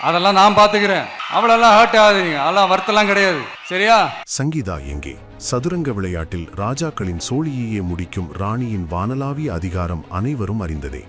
அதெல்லாம் நான் பாத்துக்கிறேன். அவளெல்லாம் ஹர்ட் ஆகாதீங்க, அதெல்லாம் வருத்தலாம் கிடையாது, சரியா? சங்கீதா எங்கே? சதுரங்க விளையாட்டில் ராஜாக்களின் சோழியையே முடிக்கும் ராணியின் வானளாவிய அதிகாரம் அனைவரும் அறிந்ததே.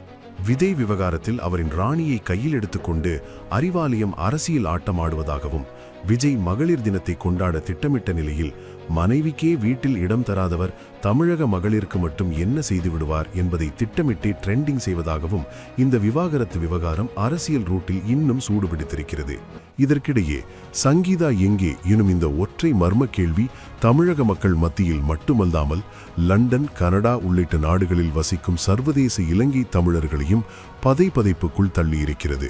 விஜய் விவகாரத்தில் அவரின் ராணியை கையில் எடுத்துக்கொண்டு அறிவாலயம் அரசியல் ஆட்டமாடுவதாகவும், விஜய் மகளிர் தினத்தை கொண்டாட திட்டமிட்ட நிலையில் மனைவிக்கே வீட்டில் இடம் தராதவர் தமிழக மகளிருக்கு மட்டும் என்ன செய்து விடுவார் என்பதை திட்டமிட்டே ட்ரெண்டிங் செய்வதாகவும் இந்த விவாகரத்து விவகாரம் அரசியல் ரூட்டில் இன்னும் சூடுபிடித்திருக்கிறது. இதற்கிடையே சங்கீதா எங்கே எனும் இந்த ஒற்றை மர்ம கேள்வி தமிழக மக்கள் மத்தியில் மட்டுமல்லாமல் லண்டன், கனடா உள்ளிட்ட நாடுகளில் வசிக்கும் சர்வதேச இலங்கை தமிழர்களையும் பதைப்பதைப்புக்குள் தள்ளியிருக்கிறது.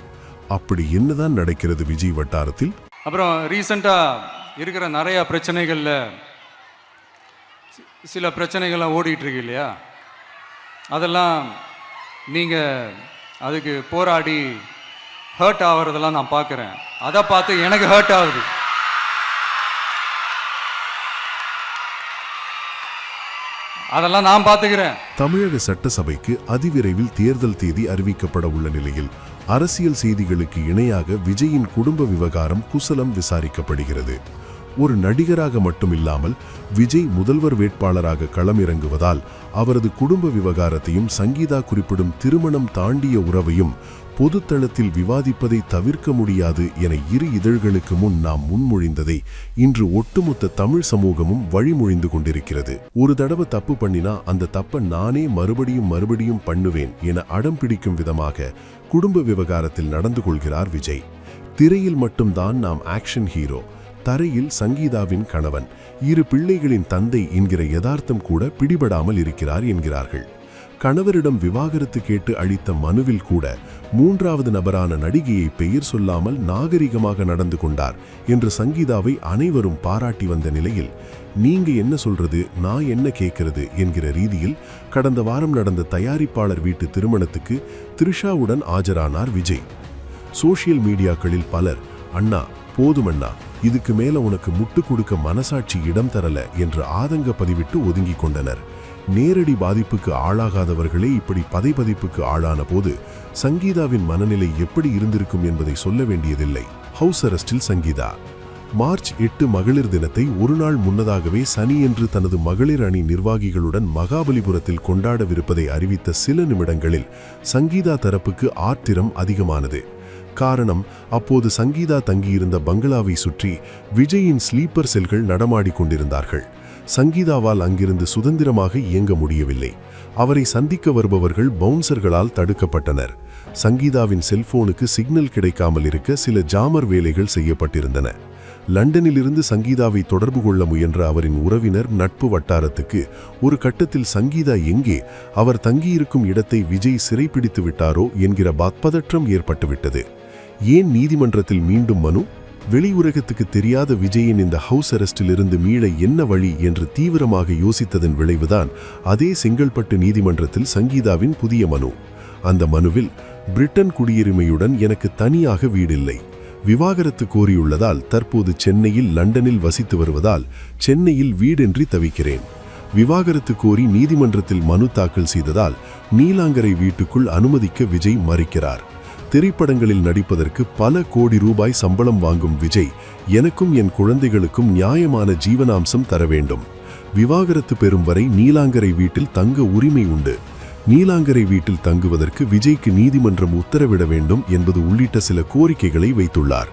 அப்படி என்னதான் நடக்கிறது விஜய் வட்டாரத்தில்? அப்புறம் ரீசெண்டாக இருக்கிற நிறையா பிரச்சனைகளில் சில பிரச்சனைகள்லாம் ஓடிட்டு இருக்கு இல்லையா, அதெல்லாம் நீங்கள் அதுக்கு போராடி ஹர்ட் ஆகிறதெல்லாம் நான் பார்க்குறேன். அதை பார்த்து எனக்கு ஹர்ட் ஆகுது. அதெல்லாம் நான் பார்த்துக்கிறேன். தமிழக சட்டசபைக்கு அதிவிரைவில் தேர்தல் தேதி அறிவிக்கப்பட உள்ள நிலையில் அரசியல் செய்திகளுக்கு இணையாக விஜயின் குடும்ப விவகாரம் குசலம் விசாரிக்கப்படுகிறது. ஒரு நடிகராக மட்டுமில்லாமல் விஜய் முதல்வர் வேட்பாளராக களமிறங்குவதால் அவரது குடும்ப விவகாரத்தையும் சங்கீதா குறிப்பிடும் திருமணம் தாண்டிய உறவையும் பொதுத்தளத்தில் விவாதிப்பதை தவிர்க்க முடியாது என இரு இதழ்களுக்கு முன் நாம் முன்மொழிந்ததை இன்று ஒட்டுமொத்த தமிழ் சமூகமும் வழிமொழிந்து கொண்டிருக்கிறது. ஒரு தடவை தப்பு பண்ணினா அந்த தப்பை நானே மறுபடியும் பண்ணுவேன் என அடம் பிடிக்கும் விதமாக குடும்ப விவகாரத்தில் நடந்து கொள்கிறார் விஜய். திரையில் மட்டும்தான் நாம் ஆக்ஷன் ஹீரோ, தரையில் சங்கீதாவின் கணவன், இரு பிள்ளைகளின் தந்தை என்கிற யதார்த்தம் கூட பிடிபடாமல் இருக்கிறார் என்கிறார்கள். கணவரிடம் விவாகரத்து கேட்டு அளித்த மனுவில் கூட மூன்றாவது நபரான நடிகையை பெயர் சொல்லாமல் நாகரிகமாக நடந்து கொண்டார் என்று சங்கீதாவை அனைவரும் பாராட்டி வந்த நிலையில், நீங்க என்ன சொல்றது, நான் என்ன கேட்கிறது என்கிற ரீதியில் கடந்த வாரம் நடந்த தயாரிப்பாளர் வீட்டு திருமணத்துக்கு த்ரிஷாவுடன் ஆஜரானார் விஜய். சோஷியல் மீடியாக்களில் பலர், அண்ணா போதுமண்ணா, இதுக்கு மேல உனக்கு முட்டு கொடுக்க மனசாட்சி இடம் தரல என்று ஆதங்க பதிவிட்டு ஒதுங்கிக் கொண்டனர். நேரடி பாதிப்புக்கு ஆளாகாதவர்களே இப்படி பதைபதிப்புக்கு ஆளான போது சங்கீதாவின் மனநிலை எப்படி இருந்திருக்கும் என்பதை சொல்ல வேண்டியதில்லை. ஹவுஸ் அரெஸ்டில் சங்கீதா. மார்ச் 8 மகளிர் தினத்தை ஒரு நாள் முன்னதாகவே சனியன்று தனது மகளிர் அணி நிர்வாகிகளுடன் மகாபலிபுரத்தில் கொண்டாடவிருப்பதை அறிவித்த சில நிமிடங்களில் சங்கீதா தரப்புக்கு ஆத்திரம் அதிகமானது. காரணம், அப்போது சங்கீதா தங்கியிருந்த பங்களாவை சுற்றி விஜயின் ஸ்லீப்பர் செல்கள் நடமாடிக் கொண்டிருந்தார்கள். சங்கீதாவால் அங்கிருந்து சுதந்திரமாக இயங்க முடியவில்லை. அவரை சந்திக்க வருபவர்கள் பவுன்சர்களால் தடுக்கப்பட்டனர். சங்கீதாவின் செல்போனுக்கு சிக்னல் கிடைக்காமல் இருக்க சில ஜாமர் வேலைகள் செய்யப்பட்டிருந்தன. லண்டனிலிருந்து சங்கீதாவை தொடர்பு கொள்ள முயன்ற அவரின் உறவினர், நட்பு வட்டாரத்துக்கு ஒரு கட்டத்தில் சங்கீதா எங்கே, அவர் தங்கியிருக்கும் இடத்தை விஜய் சிறைப்பிடித்து விட்டாரோ என்கிற பதற்றம் ஏற்பட்டுவிட்டது. ஏன் நீதிமன்றத்தில் மீண்டும் மனு? வெளியுலகத்துக்கு தெரியாத விஜயின் இந்த ஹவுஸ் அரெஸ்டிலிருந்து மீள என்ன வழி என்று தீவிரமாக யோசித்ததன் விளைவுதான் அதே செங்கல்பட்டு நீதிமன்றத்தில் சங்கீதாவின் புதிய மனு. அந்த மனுவில், பிரிட்டன் குடியுரிமையுடன் எனக்கு தனியாக வீடில்லை, விவாகரத்து கோரியுள்ளதால் தற்போது சென்னையில், லண்டனில் வசித்து வருவதால் சென்னையில் வீடின்றி தவிக்கிறேன். விவாகரத்து கோரி நீதிமன்றத்தில் மனு தாக்கல் செய்ததால் நீலாங்கரை வீட்டுக்குள் அனுமதிக்க விஜய் மறுக்கிறார். திரைப்படங்களில் நடிப்பதற்கு பல கோடி ரூபாய் சம்பளம் வாங்கும் விஜய், எனக்கும் என் குழந்தைகளுக்கும் நியாயமான ஜீவனாம்சம் தர வேண்டும், விவாகரத்து பெறும் வரை நீலாங்கரை வீட்டில் தங்க உரிமை உண்டு, நீலாங்கரை வீட்டில் தங்குவதற்கு விஜய்க்கு நீதிமன்றம் உத்தரவிட வேண்டும் என்பது உள்ளிட்ட சில கோரிக்கைகளை வைத்துள்ளார்.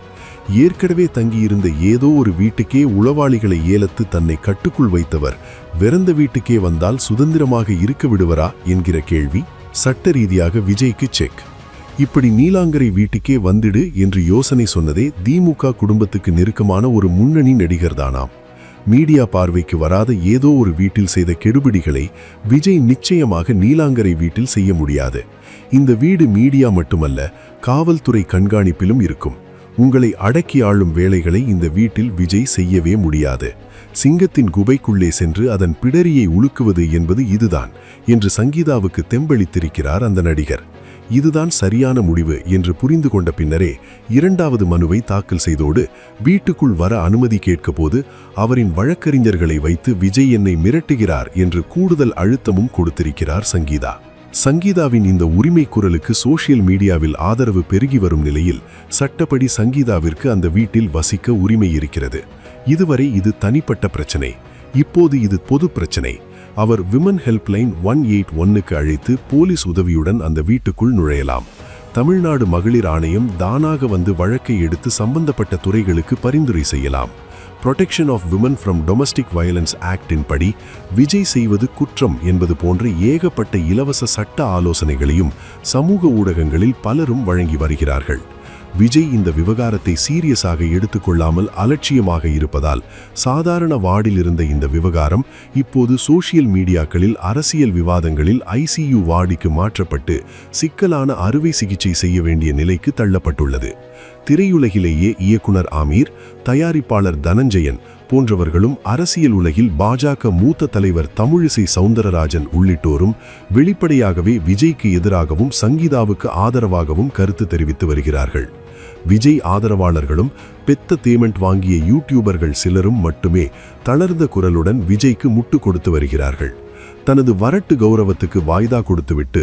ஏற்கனவே தங்கியிருந்த ஏதோ ஒரு வீட்டுக்கே உளவாளிகளை ஏலத்து தன்னை கட்டுக்குள் வைத்தவர் வெறந்த வீட்டுக்கே வந்தால் சுதந்திரமாக இருக்க விடுவரா என்கிற கேள்வி சட்ட ரீதியாக விஜய்க்கு செக். இப்படி நீலாங்கரை வீட்டுக்கே வந்துடு என்று யோசனை சொன்னதே திமுக குடும்பத்துக்கு நெருக்கமான ஒரு முன்னணி நடிகர் தானாம். மீடியா பார்வைக்கு வராத ஏதோ ஒரு வீட்டில் செய்த கெடுபிடிகளை விஜய் நிச்சயமாக நீலாங்கரை வீட்டில் செய்ய முடியாது. இந்த வீடு மீடியா மட்டுமல்ல, காவல்துறை கண்காணிப்பிலும் இருக்கும். உங்களை அடக்கி ஆளும் வேலைகளை இந்த வீட்டில் விஜய் செய்யவே முடியாது. சிங்கத்தின் குபைக்குள்ளே சென்று அதன் பிடரியை உலுக்குவது என்பது இதுதான் என்று சங்கீதாவுக்கு தெம்பளித்திருக்கிறார் அந்த நடிகர். இதுதான் சரியான முடிவு என்று புரிந்து கொண்ட பின்னரே இரண்டாவது மனுவை தாக்கல் செய்தோடு வீட்டுக்குள் வர அனுமதி கேட்க போது அவரின் வழக்கறிஞர்களை வைத்து விஜய் என்னை மிரட்டுகிறார் என்று கூடுதல் அழுத்தமும் கொடுத்திருக்கிறார் சங்கீதா. சங்கீதாவின் இந்த உரிமை குரலுக்கு சோஷியல் மீடியாவில் ஆதரவு பெருகி வரும் நிலையில் சட்டப்படி சங்கீதாவிற்கு அந்த வீட்டில் வசிக்க உரிமை இருக்கிறது. இதுவரை இது தனிப்பட்ட பிரச்சனை. இப்போது இது பொது பிரச்சனை. அவர் விமன் ஹெல்ப்லைன் 181க்கு அழைத்து போலீஸ் உதவியுடன் அந்த வீட்டுக்குள் நுழையலாம். தமிழ்நாடு மகளிர் ஆணையம் தானாக வந்து வழக்கை எடுத்து சம்பந்தப்பட்ட துறைகளுக்கு பரிந்துரை செய்யலாம். Protection of women from domestic violence ஆக்டின் படி விஜய் செய்வது குற்றம் என்பது போன்ற ஏகப்பட்ட இலவச சட்ட ஆலோசனைகளையும் சமூக ஊடகங்களில் பலரும் வழங்கி வருகிறார்கள். விஜய் இந்த விவகாரத்தை சீரியஸாக எடுத்துக்கொள்ளாமல் அலட்சியமாக இருப்பதால் சாதாரண வார்டில் இருந்த இந்த விவகாரம் இப்போது சோஷியல் மீடியாக்களில் அரசியல் விவாதங்களில் ICU வார்டுக்கு மாற்றப்பட்டு சிக்கலான அறுவை சிகிச்சை செய்ய வேண்டிய நிலைக்கு தள்ளப்பட்டுள்ளது. திரையுலகிலேயே இயக்குனர் ஆமீர், தயாரிப்பாளர் தனஞ்சயன் போன்றவர்களும் அரசியல் உலகில் பாஜக மூத்த தலைவர் தமிழிசை சவுந்தரராஜன் உள்ளிட்டோரும் வெளிப்படையாகவே விஜய்க்கு எதிராகவும் சங்கீதாவுக்கு ஆதரவாகவும் கருத்து தெரிவித்து வருகிறார்கள். விஜய் ஆதரவாளர்களும் பெத்த பேமெண்ட் வாங்கிய யூடியூபர்கள் சிலரும் மட்டுமே தளர்ந்த குரலுடன் விஜய்க்கு முட்டு கொடுத்து வருகிறார்கள். தனது வரட்டு கௌரவத்துக்கு வாய்தா கொடுத்துவிட்டு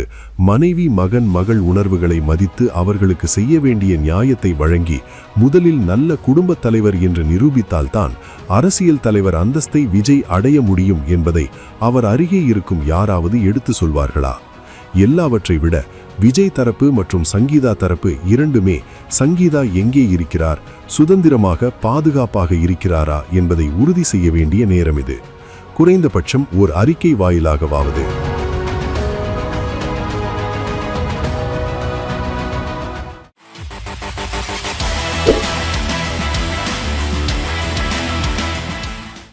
மனைவி மகன் மகள் உணர்வுகளை மதித்து அவர்களுக்கு செய்ய வேண்டிய நியாயத்தை வழங்கி முதலில் நல்ல குடும்பத் தலைவர் என்று நிரூபித்தால்தான் அரசியல் தலைவர் அந்தஸ்தை விஜய் அடைய முடியும் என்பதை அவர் அருகே இருக்கும் யாராவது எடுத்து சொல்வார்களா? எல்லாவற்றை விட விஜய் தரப்பு மற்றும் சங்கீதா தரப்பு இரண்டுமே சங்கீதா எங்கே இருக்கிறார், சுதந்திரமாக பாதுகாப்பாக இருக்கிறாரா என்பதை உறுதி செய்ய வேண்டிய நேரம் இது. குறைந்தபட்சம் ஓர் அறிக்கை வாயிலாகவாவது